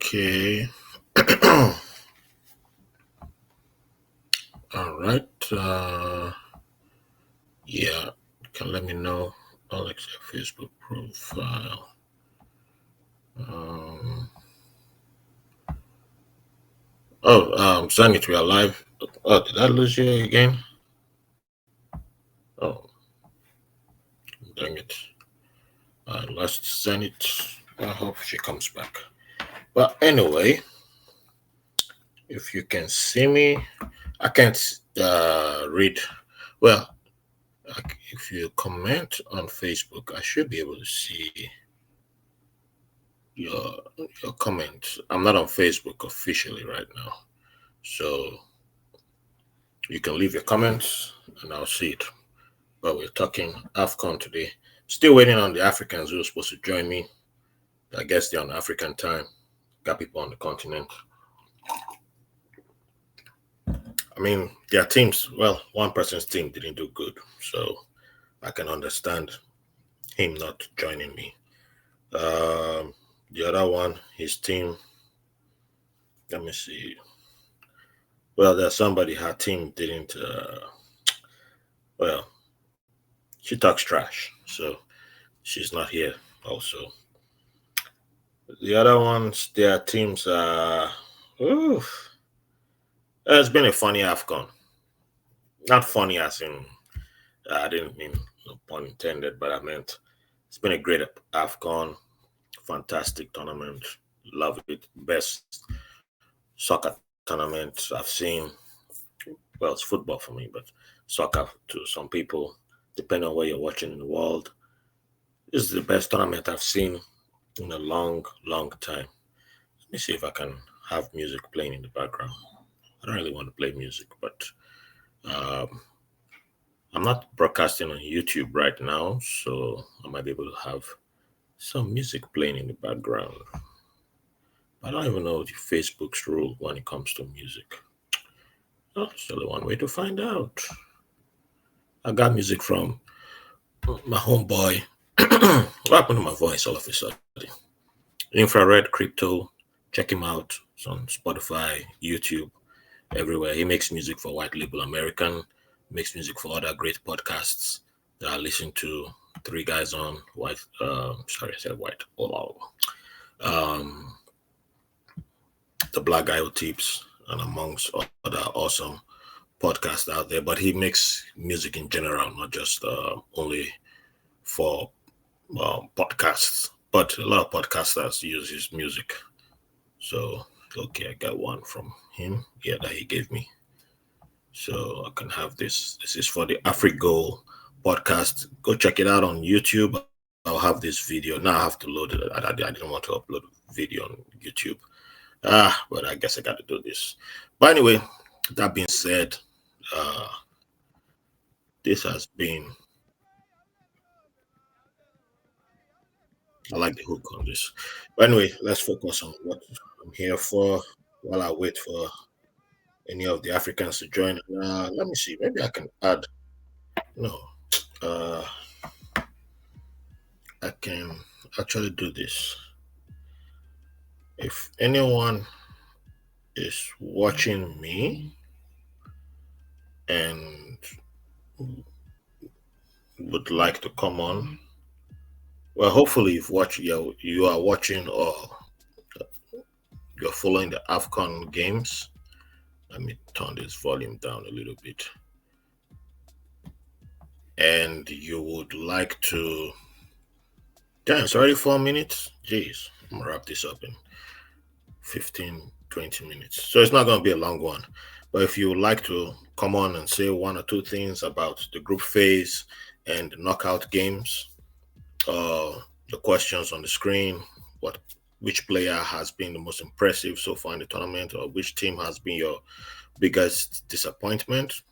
Okay. All right. Yeah. You can let me know. I'll accept Facebook profile. Um. Sanit, we are live. Oh, did I lose you again? Oh, dang it. I lost Sanit. I hope she comes back. But anyway, if you can see me, I can't read. Well, if you comment on Facebook, I should be able to see your your comments. I'm not on Facebook officially right now, so you can leave your comments and I'll see it. But we're talking AFCON today. Still waiting on the Africans who are supposed to join me. I guess they're on African time. Got people on the continent. I mean, their teams. Well, one person's team didn't do good, so I can understand him not joining me. The other one, his team. Let me see. Well, there's somebody her team didn't. Well, she talks trash, so she's not here. Also, the other ones, their teams are. Oof. It's been a funny AFCON. Not funny as in I didn't mean no pun intended, but I meant it's been a great AFCON. Fantastic tournament. Love it. Best soccer tournament I've seen. Well, it's football for me, but soccer to some people, depending on where you're watching in the world, this is the best tournament I've seen in a long, long time. Let me see if I can have music playing in the background. I don't really want to play music, but um, I'm not broadcasting on YouTube right now, so I might be able to have some music playing in the background. I don't even know the Facebook's rule when it comes to music. Oh, there's only one way to find out. I got music from my homeboy. What happened to my voice all of a sudden? Infrared Crypto. Check him out. It's on Spotify, YouTube, everywhere. He makes music for White Label American, makes music for other great podcasts that I listen to. Three guys on white. Sorry, I said white. Oh, the Black Guy Who Tips, and amongst other awesome podcasts out there. But he makes music in general, not just only for podcasts. But a lot of podcasters use his music. So okay, I got one from him. Yeah, that he gave me. So I can have this. This is for the AfriGoal podcast. Go check it out on YouTube. I'll have this video. Now I have to load it. I didn't want to upload video on YouTube. But I guess I got to do this. But anyway, that being said, uh, this has been. I like the hook on this. But anyway, let's focus on what I'm here for while I wait for any of the Africans to join. Let me see. Maybe I can add. No. Uh, I can actually do this. If anyone is watching me and would like to come on, well, hopefully you are watching or you're following the AFCON games. Let me turn this volume down a little bit. And you would like to. Damn, it's already 4 minutes. Jeez, I'm gonna wrap this up in 15, 20 minutes. So it's not gonna be a long one. But if you would like to come on and say one or two things about the group phase and the knockout games, the questions on the screen, which player has been the most impressive so far in the tournament, or which team has been your biggest disappointment,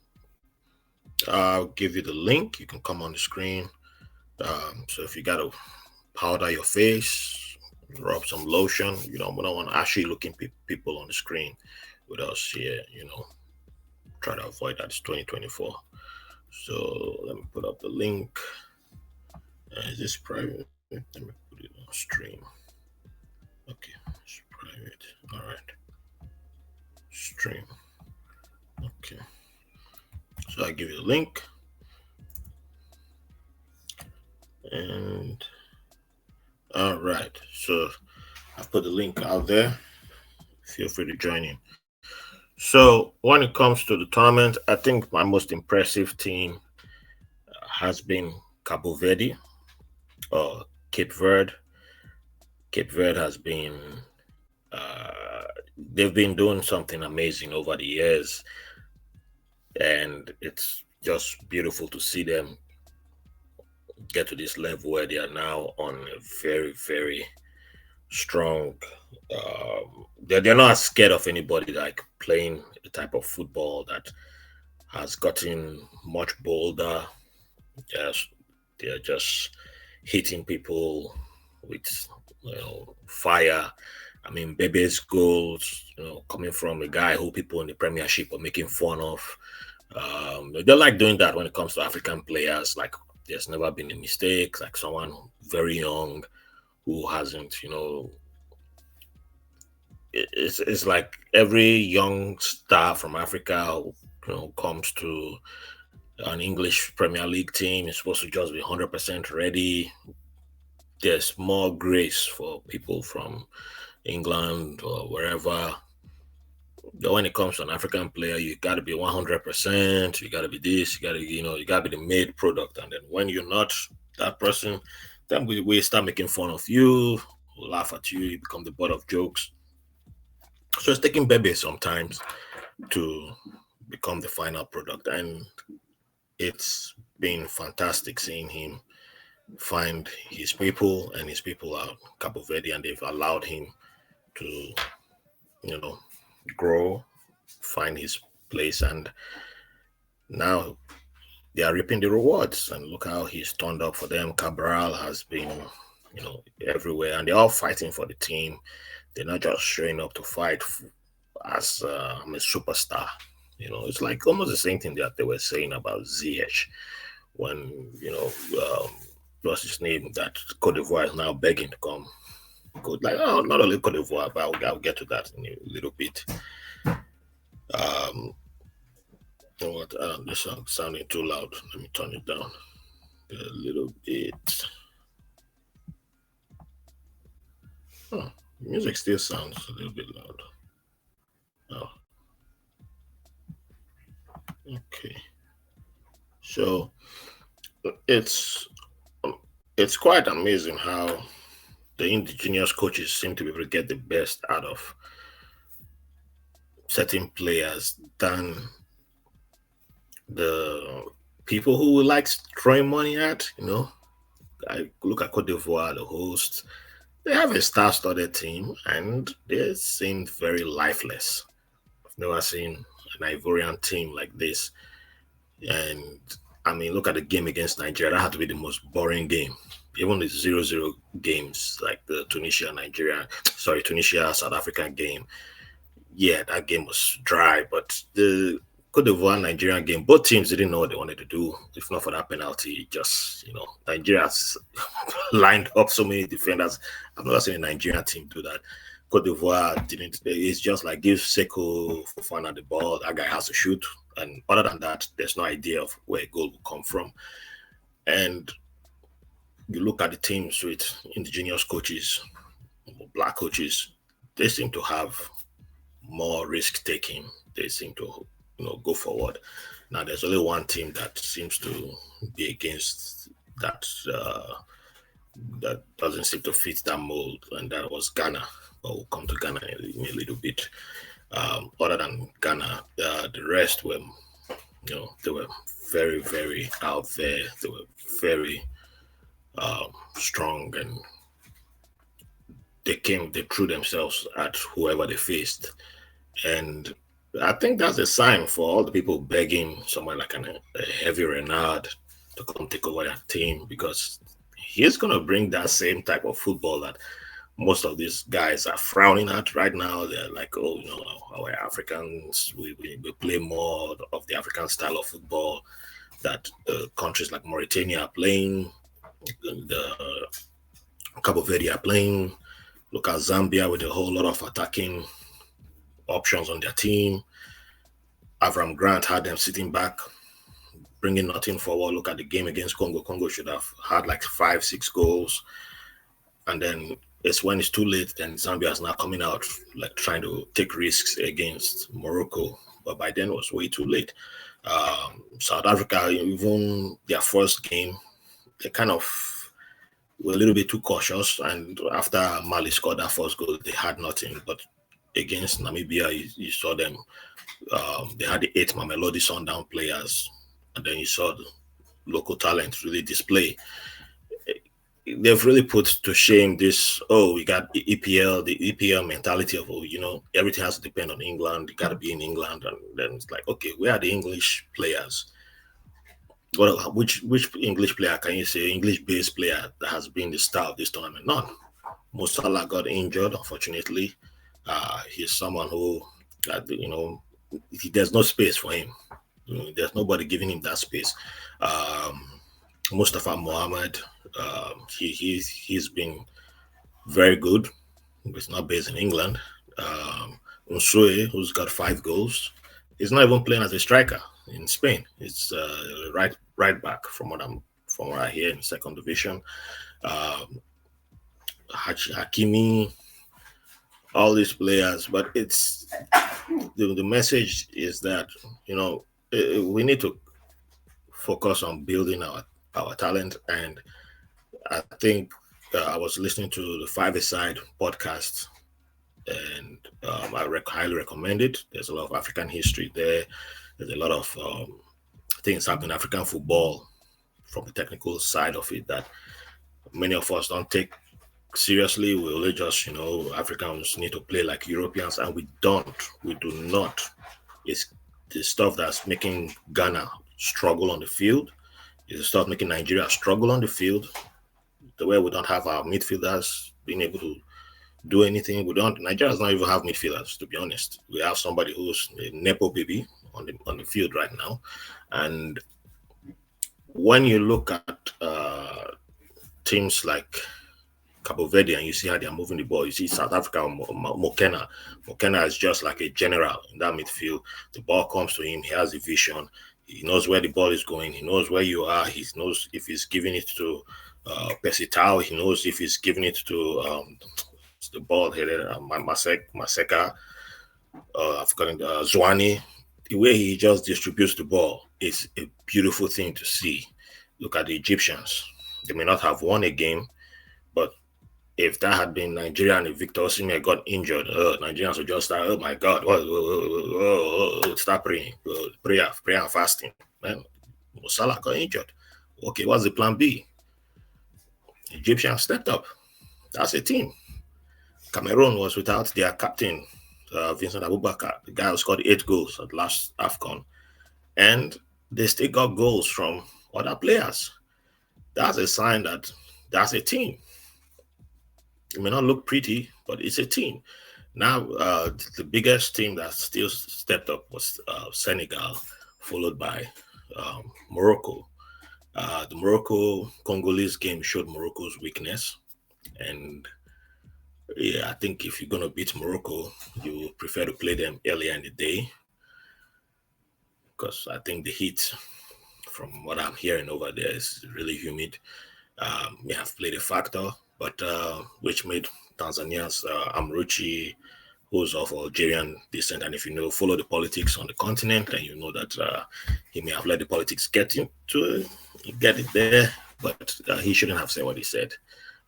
I'll give you the link. You can come on the screen. So if you got to powder your face, rub some lotion, we don't want actually looking people on the screen with us here, try to avoid that. It's 2024. So let me put up the link. Is this private? Let me put it on stream. Okay, it's private. stream. Okay. So I give you a link. And all right. So I put the link out there. Feel free to join in. So when it comes to the tournament, I think my most impressive team has been Cabo Verde or Cape Verde. Cape Verde has been they've been doing something amazing over the years, and it's just beautiful to see them get to this level where they are now on a very, very strong. They're not scared of anybody, like playing the type of football that has gotten much bolder. Yes, they're just hitting people with fire. I mean, Bebe's goals, coming from a guy who people in the Premiership are making fun of. They like doing that when it comes to African players. Like, there's never been a mistake. Like someone very young who hasn't, it's like every young star from Africa, comes to an English Premier League team is supposed to just be 100% ready. There's more grace for people from England or wherever. But when it comes to an African player, you got to be 100%. You got to be this. You got to, you got to be the made product. And then when you're not that person, then we start making fun of you, we'll laugh at you. You become the butt of jokes. So it's taking Bebe sometimes to become the final product, and it's been fantastic seeing him find his people, and his people are Cabo Verde, and they've allowed him to, grow, find his place, and now they are reaping the rewards. And look how he's turned up for them. Cabral has been, everywhere, and they're all fighting for the team. They're not just showing up to fight as I'm a superstar. It's like almost the same thing that they were saying about Ziyech when, what's his name, that Cote d'Ivoire is now begging to come. Like, oh, not only Cote d'Ivoire, but I'll get to that in a little bit. You know what? This song sounding too loud. Let me turn it down a little bit. Oh, music still sounds a little bit loud. Oh. Okay. So it's quite amazing how the indigenous coaches seem to be able to get the best out of certain players than the people who like throwing money at. I look at Cote d'Ivoire, the hosts. They have a star-studded team, and they seem very lifeless. I've never seen an Ivorian team like this. And I mean, look at the game against Nigeria. That had to be the most boring game. Even the 0-0 games, like the Tunisia South African game. Yeah, that game was dry, but the Cote d'Ivoire Nigerian game, both teams didn't know what they wanted to do. If not for that penalty, just, Nigeria's lined up so many defenders. I've never seen a Nigerian team do that. Cote d'Ivoire didn't. It's just like give Seko Fofana the ball. That guy has to shoot. And other than that, there's no idea of where a goal will come from. And you look at the teams with indigenous coaches, black coaches, they seem to have more risk taking. They seem to, go forward. Now, there's only one team that seems to be against that. That doesn't seem to fit that mold, and that was Ghana. But we'll come to Ghana in a little bit. Other than Ghana, the rest were, they were very, very out there. They were very strong, and they threw themselves at whoever they faced. And I think that's a sign for all the people begging someone like a heavy Renard to come take over that team, because he's going to bring that same type of football that most of these guys are frowning at right now. They're like, oh, our Africans, we play more of the African style of football that countries like Mauritania are playing, the Cabo Verde are playing. Look at Zambia with a whole lot of attacking options on their team. Avram Grant had them sitting back, bringing nothing forward. Look at the game against Congo. Congo should have had like 5, 6 goals. And then it's when it's too late, then Zambia is now coming out, like trying to take risks against Morocco. But by then it was way too late. South Africa, even their first game, they kind of were a little bit too cautious. And after Mali scored that first goal, they had nothing. But against Namibia, you saw them. They had the 8 Mamelodi Sundown players, and then you saw the local talent really display. They've really put to shame this. Oh, we got the EPL mentality of, everything has to depend on England. You got to be in England, and then it's like, okay, where are the English players? Well, which English player can you say, English-based player that has been the star of this tournament? None. Mo Salah got injured, unfortunately. He's someone who, there's no space for him. There's nobody giving him that space. Mustafa Mohamed, he's been very good. He's not based in England. Unsue, who's got 5 goals, he's not even playing as a striker in Spain. It's right back from what I hear in second division. Hakimi, all these players, but it's the message is that we need to focus on building our talent. And I think I was listening to the Five-A-Side podcast, and I highly recommend it. There's a lot of African history there. There's a lot of things happening in African football from the technical side of it that many of us don't take seriously. We only just, Africans need to play like Europeans, and we don't. We do not. It's the stuff that's making Ghana struggle on the field. It's the stuff making Nigeria struggle on the field. The way we don't have our midfielders being able to do anything. Nigeria does not even have midfielders, to be honest. We have somebody who's a Nepo baby on the field right now. And when you look at teams like Cabo Verde and you see how they're moving the ball, you see South Africa, Mokena. Mokena is just like a general in that midfield. The ball comes to him, he has a vision. He knows where the ball is going. He knows where you are. He knows if he's giving it to Pesitao. He knows if he's giving it to the ball header, Maseka. I've forgotten Zwane. The way he just distributes the ball is a beautiful thing to see. Look at the Egyptians. They may not have won a game, but if that had been Nigeria and if Victor Osimhen got injured, Nigerians would just start, oh my God, start praying, prayer and fasting. Man, Salah got injured. Okay, what's the plan B? Egyptians stepped up. That's a team. Cameroon was without their captain, Vincent Abubakar, the guy who scored 8 goals at last AFCON. And they still got goals from other players. That's a sign that that's a team. It may not look pretty, but it's a team. Now, the biggest team that still stepped up was Senegal, followed by Morocco. The Morocco-Congolese game showed Morocco's weakness. And yeah, I think if you're going to beat Morocco, you prefer to play them earlier in the day. Because I think the heat, from what I'm hearing over there, is really humid. May have played a factor, but which made Tanzania's Amruchi, who's of Algerian descent, and if you follow the politics on the continent, then you know that he may have let the politics get it there, but he shouldn't have said what he said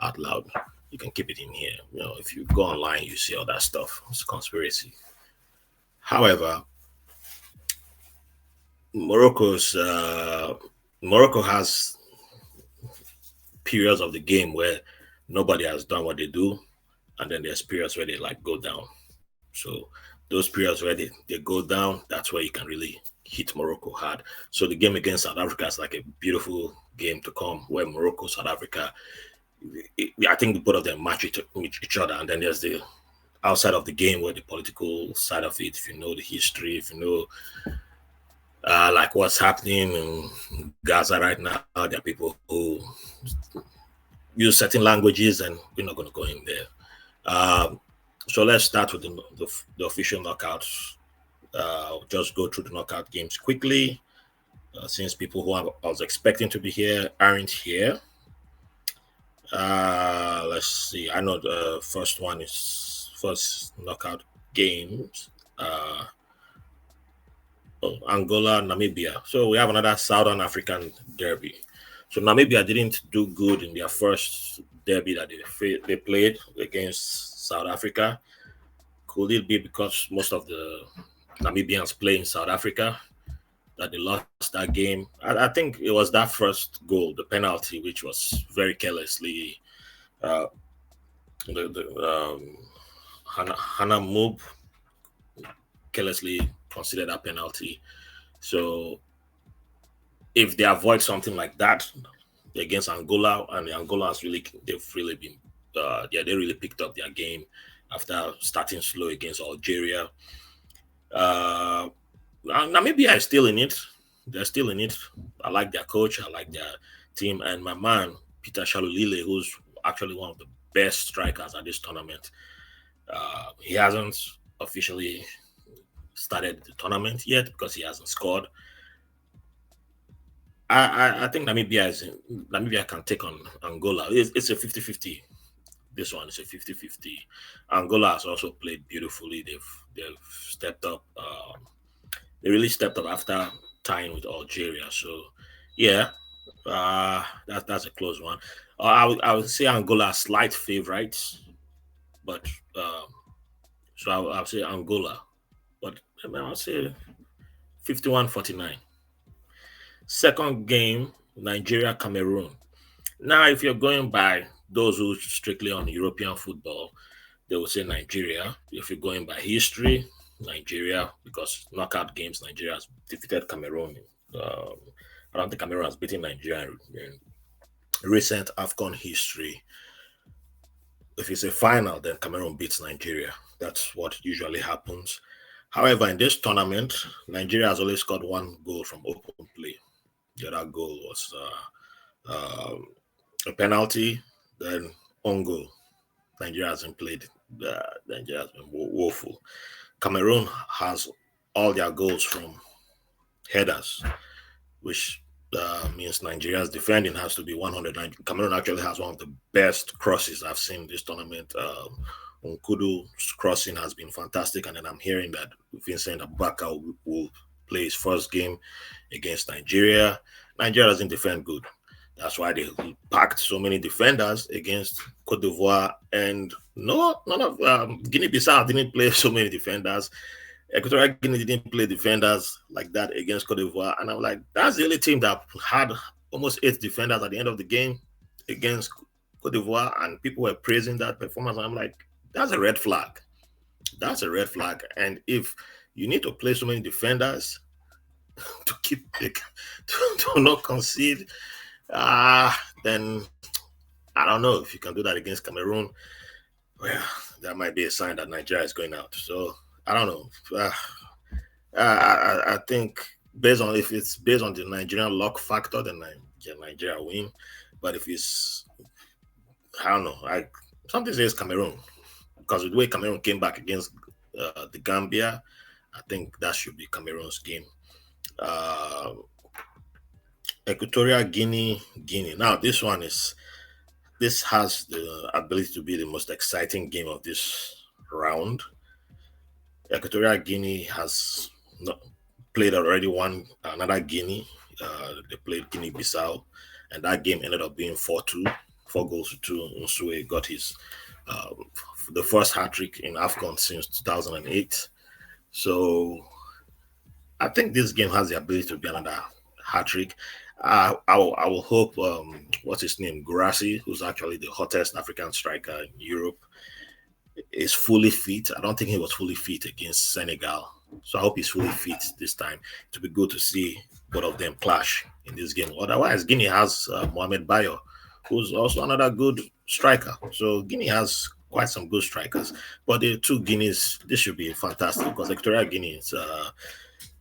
out loud. You can keep it in here. If you go online, you see all that stuff. It's a conspiracy. However, Morocco has periods of the game where nobody has done what they do, and then there's periods where they go down. So those periods where they go down, that's where you can really hit Morocco hard. So the game against South Africa is like a beautiful game to come, where Morocco, South Africa, I think both of them match each other. And then there's the outside of the game where the political side of it, if you know the history, if you know like what's happening in Gaza right now, there are people who use certain languages, and we're not going to go in there. So let's start with the official knockouts. Just go through the knockout games quickly, since people who I was expecting to be here aren't here. Let's see. I know the first one is first knockout games. Angola, Namibia. So we have another Southern African derby. So Namibia didn't do good in their first derby that they played against South Africa. Could it be because most of the Namibians play in South Africa that they lost that game? I think it was that first goal, the penalty, which was very carelessly uh, Hannah Moob carelessly considered that penalty. So if they avoid something like that against Angola, and the Angolans they've really been they really picked up their game after starting slow against Algeria. Uh, Namibia is still in it. They're still in it. I like their coach. I like their team, and my man Peter Shalulile, who's actually one of the best strikers at this tournament. He hasn't officially started the tournament yet because he hasn't scored. I think Namibia can take on Angola. It's a 50-50. This one is a 50-50. Angola has also played beautifully. They've stepped up. They really stepped up after tying with Algeria. So yeah, that's a close one. I would say Angola slight favorites, but so I'll say Angola, but I'll say 51-49. Second game, Nigeria Cameroon. Now, if you're going by those who strictly on European football, they will say Nigeria. If you're going by history, Nigeria, because knockout games, Nigeria has defeated Cameroon. I don't think Cameroon has beaten Nigeria in recent AFCON history. If it's a final, then Cameroon beats Nigeria. That's what usually happens. However, in this tournament, Nigeria has only scored one goal from open play. The other goal was a penalty, then on goal. Nigeria hasn't played. Nigeria has been woeful. Cameroon has all their goals from headers, which means Nigeria's defending has to be 100. Cameroon actually has one of the best crosses I've seen this tournament. Nkudu's crossing has been fantastic, and then I'm hearing that Vincent Abubakar will play his first game against Nigeria. Nigeria doesn't defend good. That's why they packed so many defenders against Cote d'Ivoire. And no, none of Guinea-Bissau didn't play so many defenders. Equatorial Guinea didn't play defenders like that against Cote d'Ivoire. And I'm like, that's the only team that had almost 8 defenders at the end of the game against Cote d'Ivoire. And people were praising that performance. And I'm like, that's a red flag. That's a red flag. And if you need to play so many defenders to keep to not concede, then I don't know if you can do that against Cameroon. Well, that might be a sign that Nigeria is going out. So I don't know. I think if it's based on the Nigerian luck factor, then Nigeria win. But if it's, I don't know. Something says Cameroon, because the way Cameroon came back against the Gambia, I think that should be Cameroon's game. Equatorial Guinea. Now, this has the ability to be the most exciting game of this round. Equatorial Guinea has not played already another Guinea. They played Guinea-Bissau, and that game ended up being 4-2, 4-2. Nsue got his the first hat-trick in AFCON since 2008. So I think this game has the ability to be another hat-trick. I will hope, what's his name, Gurasi, who's actually the hottest African striker in Europe, is fully fit. I don't think he was fully fit against Senegal. So I hope he's fully fit this time. It would be good to see both of them clash in this game. Otherwise, Guinea has Mohamed Bayo, who's also another good striker. So Guinea has quite some good strikers. But the two Guineas, this should be fantastic, because Equatorial Guinea is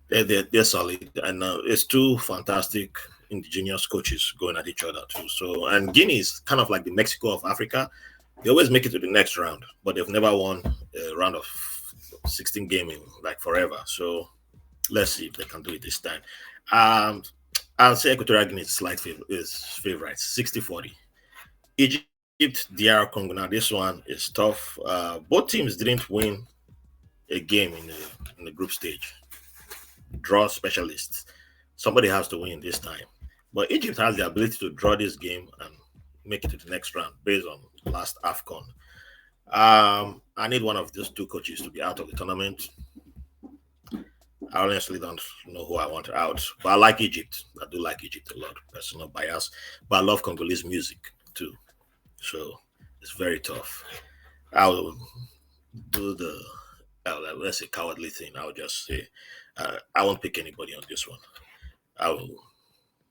they're solid, and it's two fantastic indigenous coaches going at each other too. So, and Guinea is kind of like the Mexico of Africa. They always make it to the next round, but they've never won a round of 16 game in like forever. So let's see if they can do it this time. Um, I'll say Equatorial Guinea is slight is favorite, 60-40. Egypt, DR Congo. Now this one is tough. Both teams didn't win a game in the group stage. Draw specialists. Somebody has to win this time. But Egypt has the ability to draw this game and make it to the next round based on last AFCON. I need one of those two coaches to be out of the tournament. I honestly don't know who I want out, but I like Egypt. I do like Egypt a lot. Personal bias, but I love Congolese music too. So it's very tough. I will do the let's say cowardly thing. I'll just say I won't pick anybody on this one. I will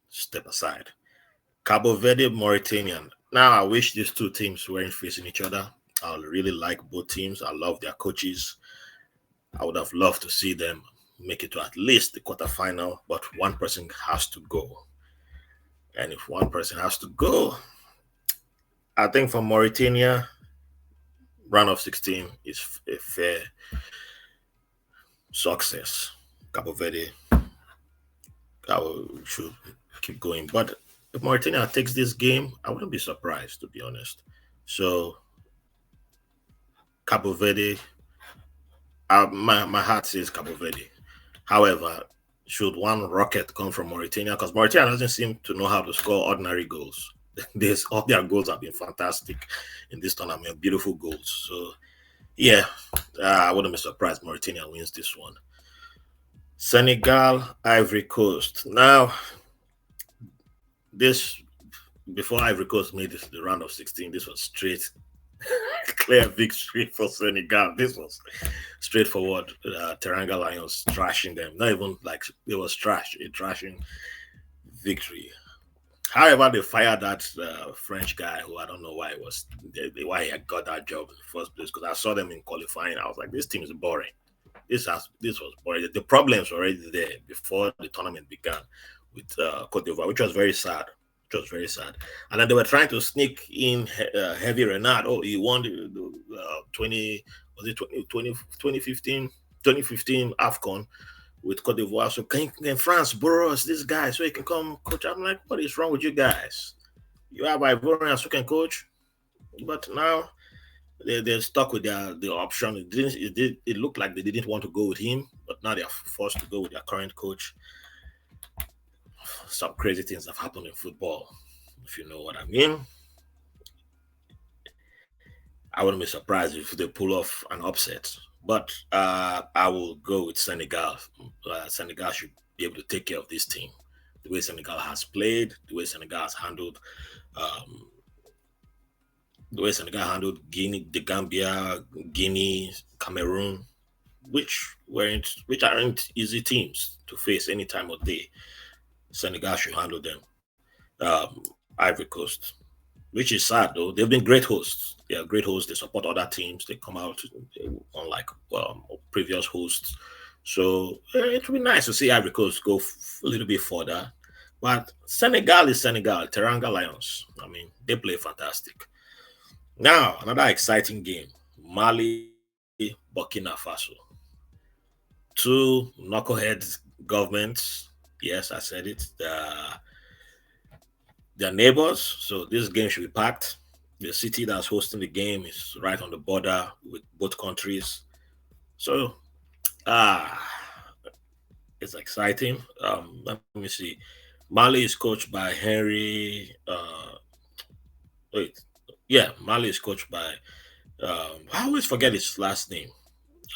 step aside. Cabo Verde, Mauritanian. Now I wish these two teams weren't facing each other. I really like both teams. I love their coaches. I would have loved to see them make it to at least the quarterfinal, but one person has to go. And if one person has to go, I think for Mauritania, round of 16 is a fair success. Cabo Verde should keep going. But if Mauritania takes this game, I wouldn't be surprised, to be honest. So, Cabo Verde, my heart says Cabo Verde. However, should one rocket come from Mauritania? Because Mauritania doesn't seem to know how to score ordinary goals. All their goals have been fantastic in this tournament, beautiful goals. So, yeah, I wouldn't be surprised Mauritania wins this one. Senegal, Ivory Coast. Now, this before Ivory Coast made this the round of 16, this was straight clear victory for Senegal. This was straightforward. Teranga Lions trashing them. Not even like it was a trashing victory. However, they fired that French guy who I don't know why he got that job in the first place. Because I saw them in qualifying, I was like, this team is boring. This was boring. The problems were already there before the tournament began with Cote d'Ivoire, which was very sad. Which was very sad. And then they were trying to sneak in Heavy Renard. Oh, he won the 20 was it 2015 AFCON with Cote d'Ivoire. So can France borrow us this guy so he can come coach? I'm like, what is wrong with you guys? You have Ivorians who can coach, but now they're stuck with the option. It looked like they didn't want to go with him, but now they're forced to go with their current coach. Some crazy things have happened in football, if you know what I mean. I wouldn't be surprised if they pull off an upset, but I will go with Senegal. Senegal should be able to take care of this team. The way Senegal has played, the way Senegal has handled um, the way Senegal handled Guinea, the Gambia, Guinea, Cameroon, which aren't easy teams to face any time of day. Senegal should handle them. Ivory Coast, which is sad though. They've been great hosts. They are great hosts. They support other teams. They come out unlike previous hosts. So it would be nice to see Ivory Coast go a little bit further. But Senegal is Senegal. Teranga Lions. I mean, they play fantastic. Now, another exciting game. Mali, Burkina Faso. Two knucklehead governments. Yes, I said it. They're neighbors, so this game should be packed. The city that's hosting the game is right on the border with both countries. So, ah, it's exciting. Let me see. Mali is coached by Henry. Wait, yeah, Mali is coached by. I always forget his last name.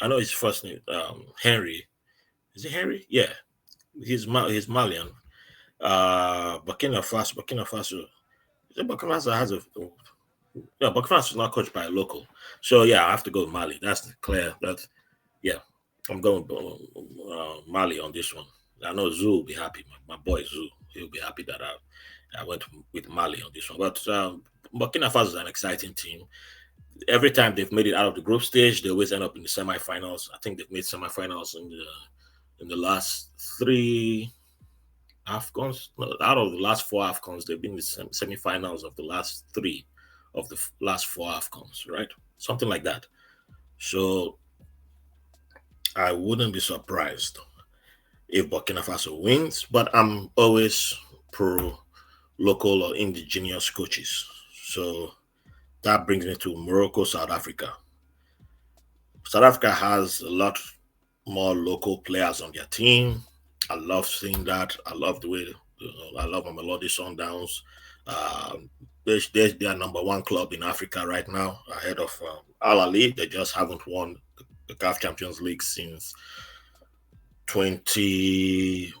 I know his first name. Henry. Is it Henry? Yeah, he's Malian. Burkina Faso. Burkina Faso. Burkina Faso has a yeah. Burkina Faso is not coached by a local. So yeah, I have to go with Mali. That's clear. But yeah, I'm going Mali on this one. I know Zoo will be happy. My boy Zoo, he'll be happy that I went with Mali on this one. But Burkina Faso is an exciting team. Every time they've made it out of the group stage, they always end up in the semifinals. I think they've made semifinals in the last three AFCONs. No, out of the last four AFCONs, they've been in the semifinals of the last three. of the last four AFCONs, right? Something like that. So I wouldn't be surprised if Burkina Faso wins, but I'm always pro local or indigenous coaches. So that brings me to Morocco, South Africa. South Africa has a lot more local players on their team. I love seeing that. I love the way, I love my Melody Sundowns. They're number one club in Africa right now, ahead of Al Ali. They just haven't won the CAF Champions League since 20,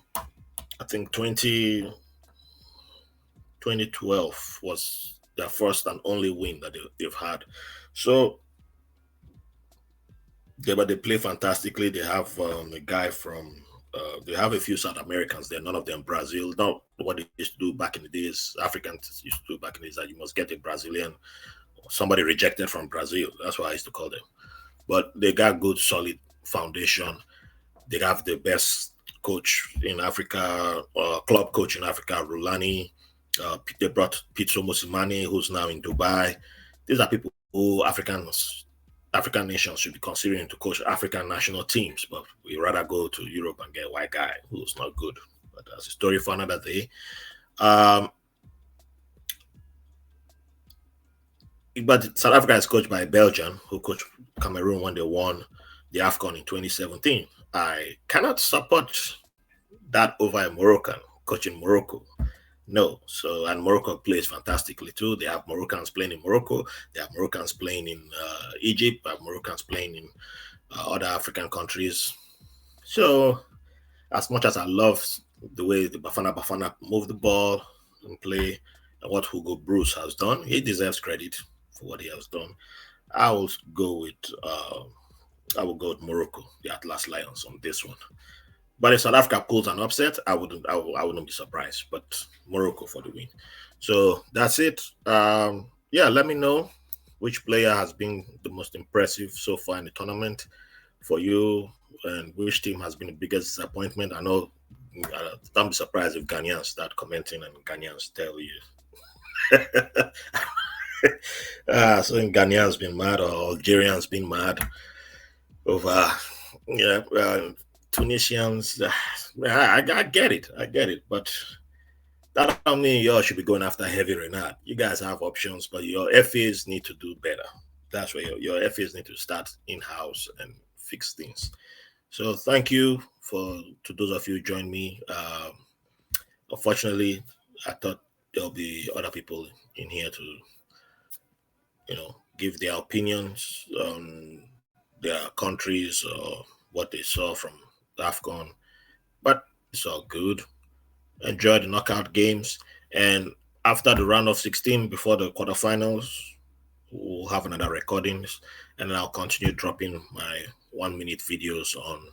I think 2012 was their first and only win that they've had. So but they play fantastically. They have a guy from. They have a few South Americans there. None of them Brazil. Not what they used to do back in the days. Africans used to do back in the days that you must get a Brazilian, somebody rejected from Brazil. That's what I used to call them. But they got good, solid foundation. They have the best coach in Africa, club coach in Africa, Rulani. They brought Pitso Mosimane, who's now in Dubai. These are people who African nations should be considering to coach African national teams, but we rather go to Europe and get a white guy who's not good. But that's a story for another day. But South Africa is coached by a Belgian who coached Cameroon when they won the AFCON in 2017. I cannot support that over a Moroccan coaching Morocco. No. So, and Morocco plays fantastically too. They have Moroccans playing in Morocco. They have Moroccans playing in Egypt. They have Moroccans playing in other African countries. So, as much as I love the way the Bafana move the ball and play, and what Hugo Bruce has done, he deserves credit for what he has done. I will go with Morocco, the Atlas Lions, on this one. But if South Africa pulls an upset, I wouldn't be surprised. But Morocco for the win. So that's it. Yeah, let me know which player has been the most impressive so far in the tournament for you, and which team has been the biggest disappointment. I know. Don't be surprised if Ghanaians start commenting and Ghanaians tell you. So Ghanaians been mad or Algerians been mad over Tunisians. I get it. I get it. But that don't mean y'all should be going after heavy Renard. You guys have options, but your FAs need to do better. That's where your FAs need to start in-house and fix things. So thank you to those of you who joined me. Unfortunately, I thought there'll be other people in here to, give their opinions on their countries or what they saw from AFCON. But it's all good. Enjoy the knockout games. And after the round of 16, before the quarterfinals, we'll have another recordings. And then I'll continue dropping my 1-minute videos on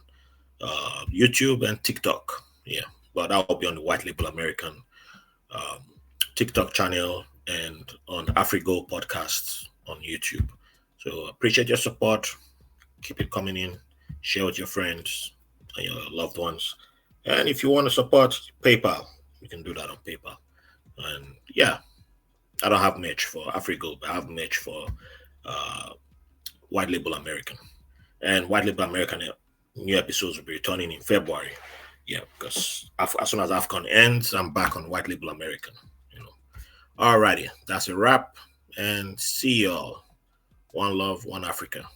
YouTube and TikTok. Yeah. But that will be on the White Label American TikTok channel and on AfriGo podcasts on YouTube. So appreciate your support. Keep it coming in. Share with your friends and your loved ones. And if you want to support PayPal, you can do that on PayPal. And yeah, I don't have merch for AfriGo, but I have merch for White Label American. And White Label American new episodes will be returning in February. Yeah, because as soon as AFCON ends, I'm back on White Label American. Alrighty, that's a wrap. And see y'all. One love, one Africa.